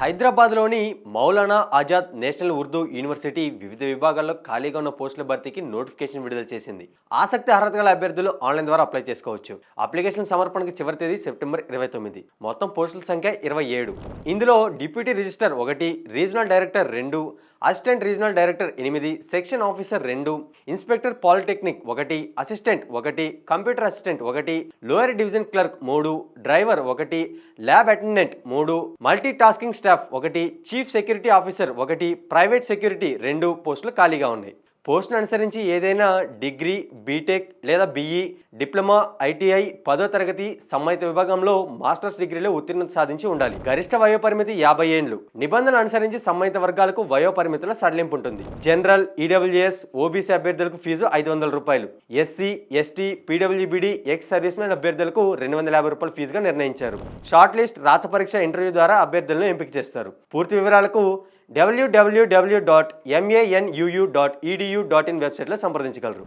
హైదరాబాద్లోని Maulana Azad national Urdu university వివిధ విభాగాల్లో ఖాళీగా ఉన్న పోస్టుల భర్తీకి నోటిఫికేషన్ విడుదల చేసింది. ఆసక్తి అర్హత గల అభ్యర్థులు ఆన్లైన్ ద్వారా అప్లై చేసుకోవచ్చు. అప్లికేషన్ సమర్పణకు చివరి తేదీ సెప్టెంబర్ 29. మొత్తం పోస్టుల సంఖ్య 27. ఇందులో deputy register 1, regional director 2, assistant regional director 8, section officer 2, inspector polytechnic 1, assistant 1, computer assistant 1, lower division clerk 3, driver 1, lab attendant 3, multi tasking staff 1, chief security officer 1, private security 2 పోస్టులు ఖాళీగా ఉన్నాయి. పోస్టును అనుసరించి ఏదైనా డిగ్రీ, బీటెక్ లేదా బీఈ, డిప్లొమా, ఐటీఐ, 10వ తరగతి సంబంధిత విభాగంలో మాస్టర్స్ డిగ్రీలో ఉత్తీర్ణత సాధించి ఉండాలి. గరిష్ట వయోపరిమితి 50 ఏండ్లు. నిబంధనలు అనుసరించి సంబంధిత వర్గాలకు వయోపరిమితుల సడలింపు ఉంటుంది. జనరల్, ఈడబ్ల్యూఎస్, ఓబీసీ అభ్యర్థులకు ఫీజు 500 రూపాయలు. SC, ST, PWBD, ex service men అభ్యర్థులకు 250 రూపాయల ఫీజుగా నిర్ణయించారు. షార్ట్ లిస్ట్, రాత పరీక్ష, ఇంటర్వ్యూ ద్వారా అభ్యర్థులను ఎంపిక చేస్తారు. పూర్తి వివరాలకు www.manuu.edu.in వెబ్సైట్లో సంప్రదించగలరు.